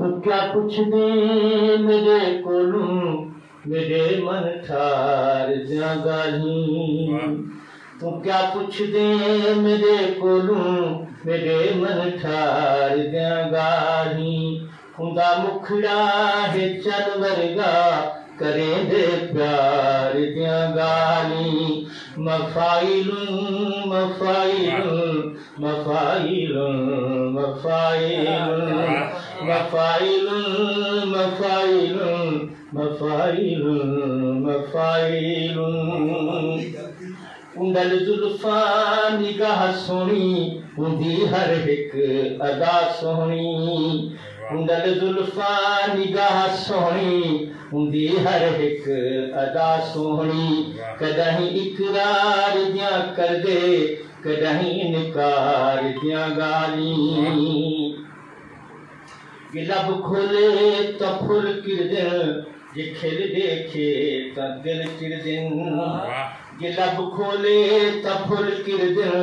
क्या पुछदे मेरे कोलू मेरे मन ठार दियां गालीं। तू क्या पुछदे मेरे कोलू मेरे मन ठार दियां गालीं। हुंदा मुखड़ा है चन वर्गा करें दे प्यार दियां गालीं। मफाइलुन मफाइलुन मफाइलुन मफाइलुन मफाइलुन मफाइलुन मफाइलुन मफाइलुन। उंडल जुल्फा निगाह सोहनी उंदी हर एक अदा सोहनी। उंडल जुल्फा निगाह सोहनी उंदी हर एक अदा सोहनी। कदहीं इकरार दियां कर दे कदहीं इनकार दियां गालीं। लब खोले तो फुल किरदन जे खिल देखे तो दिल चिरदन। लब खोले तो फुल किरदन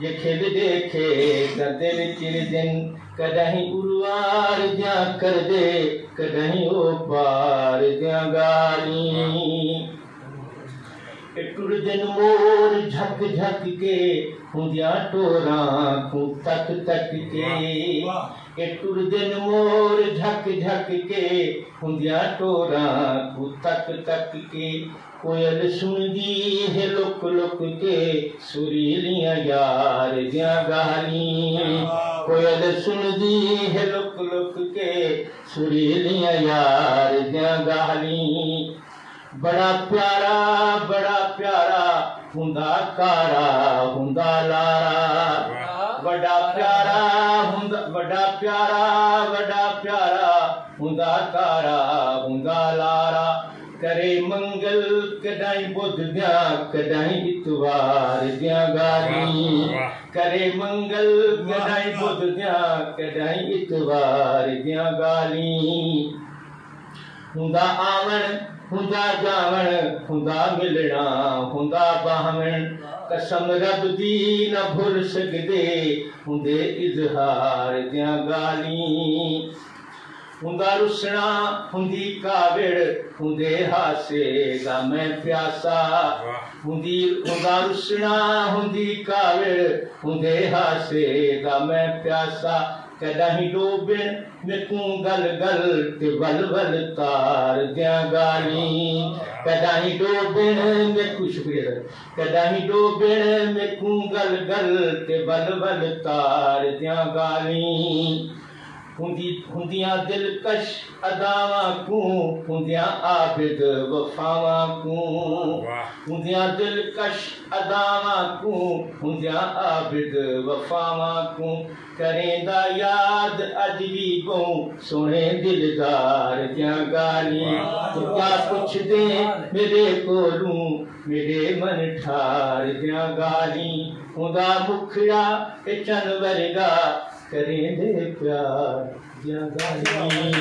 जे खिल देखे तो दिल चिरदन। कदहीं उलवार दियां कर दे कदहीं ओ पार दियां गालीं। टुरदन मोर झक झक के हुंदियां टोरां को तक तक के। टुरदन मोर झक झक के हुंदियां टोरां को तक तक के। कोयल सुनदी है लुक लुक के सुरीलियां यार दियां गालीं। कोयल सुनदी है लुक लुक के सुरीलियां यार दियां गालीं। बड़ा प्यारा हुंदा कारा हुंदा लारा। बड़ा प्यारा हुंदा कारा हुंदा लारा। करे मंगल कदाई बुध दियां कदाई इतवार दियां गालीं। करे मंगल कदाई बुध दियां कदाई इतवार दियां गालीं। हुंदा आवण हुंदा जावण हुंदा मिलना हुंदा बाहवण। कसम रब दी न भुल सकदे हुंदे इजहार दियां गालीं। हुंदा रुसना हुंदी काविड़ हुंदे हासे दा मैं प्यासा। हुंदा रुसना हुंदी काविड़ हुंदे हासे दा मैं प्यासा। कदहीं डोबिन मेकू गल गल ते वल वल तार दियां गालीं। कदहीं डोबिन मेकू शुक्रिया कदहीं डोबिन मेकू गल गल ते वल वल तार दियां गालीं। हुंदियां दिलकश अदावां को हुंदियां आबिद वफावां को। हुंदियां दिलकश अदावां को हुंदियां आबिद वफावां को। करेंदा याद अज भी बहु सोने दिलदार दियां गालीं। क्या पुछदे मेरे कोलू मेरे मन ठार दियां गालीं। हुंदा मुखड़ा ते चन वर्गा करें दे प्यार दियां गालीं।